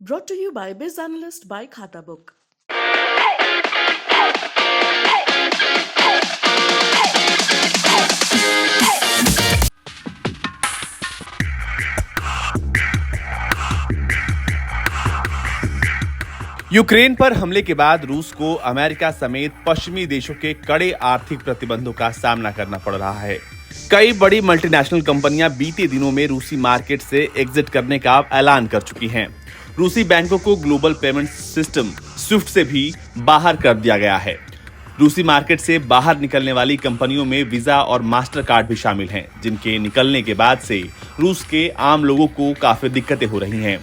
Brought to you by Biz Analyst by Khata Book. Ukraine पर हमले के बाद रूस को अमेरिका समेत पश्चिमी देशों के कड़े आर्थिक प्रतिबंधों का सामना करना पड़ रहा है। कई बड़ी मल्टीनेशनल कंपनियां बीते दिनों में रूसी मार्केट से एग्जिट करने का ऐलान कर चुकी हैं। रूसी बैंकों को ग्लोबल पेमेंट सिस्टम स्विफ्ट से भी बाहर कर दिया गया है। रूसी मार्केट से बाहर निकलने वाली कंपनियों में वीजा और मास्टर कार्ड भी शामिल हैं, जिनके निकलने के बाद से रूस के आम लोगों को काफी दिक्कतें हो रही हैं।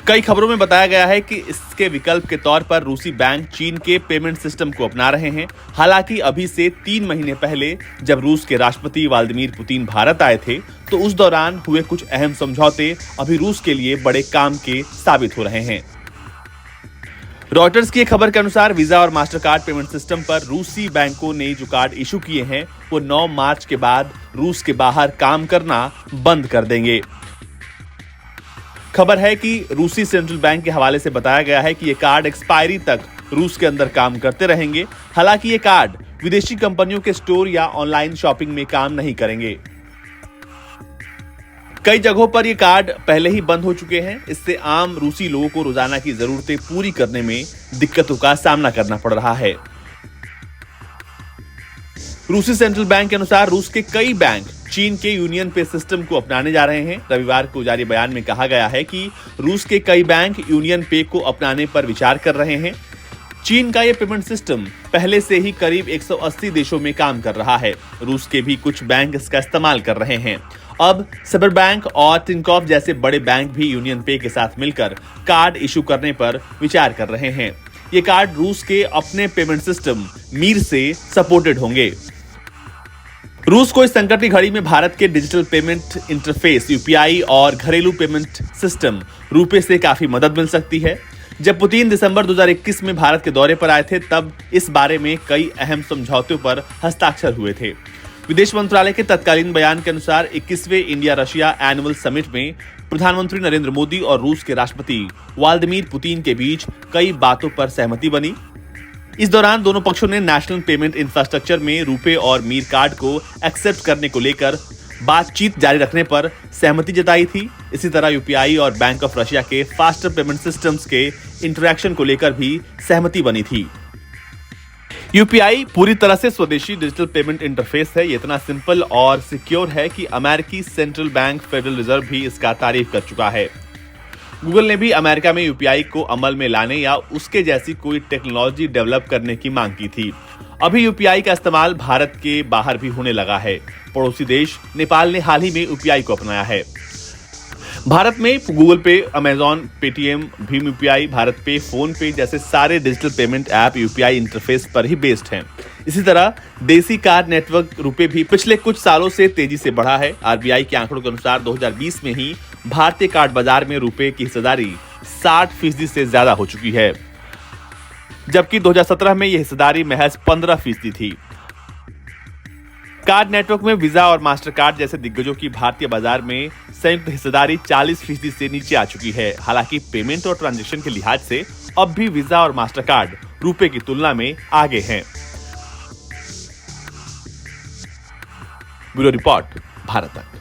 कई खबरों में बताया गया है कि इसके विकल्प के तौर पर रूसी बैंक चीन के पेमेंट सिस्टम को अपना रहे हैं। हालांकि अभी से 3 महीने पहले जब रूस के राष्ट्रपति व्लादिमीर पुतिन भारत आए थे, तो उस दौरान हुए कुछ अहम समझौते अभी रूस के लिए बड़े काम के साबित हो रहे हैं। रॉयटर्स की खबर के अनुसार वीजा और मास्टर कार्ड पेमेंट सिस्टम पर रूसी बैंकों ने जो कार्ड इशू किए हैं, वो 9 मार्च के बाद रूस के बाहर काम करना बंद कर देंगे। खबर है कि रूसी सेंट्रल बैंक के हवाले से बताया गया है कि ये कार्ड एक्सपायरी तक रूस के अंदर काम करते रहेंगे। हालांकि ये कार्ड विदेशी कंपनियों के स्टोर या ऑनलाइन शॉपिंग में काम नहीं करेंगे। कई जगहों पर ये कार्ड पहले ही बंद हो चुके हैं। इससे आम रूसी लोगों को रोजाना की जरूरतें पूरी करने में दिक्कतों का सामना करना पड़ रहा है। रूसी सेंट्रल बैंक के अनुसार रूस के कई बैंक चीन के यूनियन पे सिस्टम को अपनाने जा रहे हैं। रविवार को जारी बयान में कहा गया है कि रूस के कई बैंक यूनियन पे को अपनाने पर विचार कर रहे हैं। चीन का यह पेमेंट सिस्टम पहले से ही करीब 180 देशों में काम कर रहा है। रूस के भी कुछ बैंक इसका इस्तेमाल कर रहे हैं। अब सबर बैंक और टिनकॉफ जैसे बड़े बैंक भी यूनियन पे के साथ मिलकर कार्ड इशू करने पर विचार कर रहे हैं। ये कार्ड रूस के अपने पेमेंट सिस्टम मीर से सपोर्टेड होंगे। रूस को इस संकट की घड़ी में भारत के डिजिटल पेमेंट इंटरफेस यूपीआई और घरेलू पेमेंट सिस्टम रुपे से काफी मदद मिल सकती है। जब पुतिन दिसंबर 2021 में भारत के दौरे पर आए थे, तब इस बारे में कई अहम समझौतों पर हस्ताक्षर हुए थे। विदेश मंत्रालय के तत्कालीन बयान के अनुसार 21वें इंडिया रशिया एनुअल समिट में प्रधानमंत्री नरेंद्र मोदी और रूस के राष्ट्रपति व्लादिमीर पुतिन के बीच कई बातों पर सहमति बनी। इस दौरान दोनों पक्षों ने नेशनल पेमेंट इंफ्रास्ट्रक्चर में रुपे और मीर कार्ड को एक्सेप्ट करने को लेकर बातचीत जारी रखने पर सहमति जताई थी। इसी तरह यूपीआई और बैंक ऑफ रशिया के फास्टर पेमेंट सिस्टम्स के इंटरैक्शन को लेकर भी सहमति बनी थी। यूपीआई पूरी तरह से स्वदेशी डिजिटल पेमेंट इंटरफेस है। ये इतना सिंपल और सिक्योर है कि अमेरिकी सेंट्रल बैंक फेडरल रिजर्व भी इसका तारीफ कर चुका है। गूगल ने भी अमेरिका में यूपीआई को अमल में लाने या उसके जैसी कोई टेक्नोलॉजी डेवलप करने की मांग की थी। अभी यूपीआई का इस्तेमाल भारत के बाहर भी होने लगा है। पड़ोसी देश नेपाल ने हाल ही में यूपीआई को अपनाया है। भारत में गूगल पे, Amazon, Paytm, Bhim UPI, Bharat पे, फोन पे जैसे सारे digital payment app UPI interface पर ही बेस्ड हैं। इसी तरह देसी कार्ड नेटवर्क रुपए भी पिछले कुछ सालों से तेजी से बढ़ा है। आरबीआई के आंकड़ों के अनुसार 2020 में ही भारतीय कार्ड बाजार में रुपए की हिस्सेदारी 60% से ज्यादा हो चुकी है, जबकि 2017 में यह हिस्सेदारी महज 15% थी। कार्ड नेटवर्क में वीजा और मास्टर कार्ड जैसे दिग्गजों की भारतीय बाजार में संयुक्त हिस्सेदारी 40% से नीचे आ चुकी है। हालांकि पेमेंट और ट्रांजैक्शन के लिहाज से अब भी वीजा और मास्टर कार्ड रुपए की तुलना में आगे हैं। ब्यूरो रिपोर्ट, भारत तक।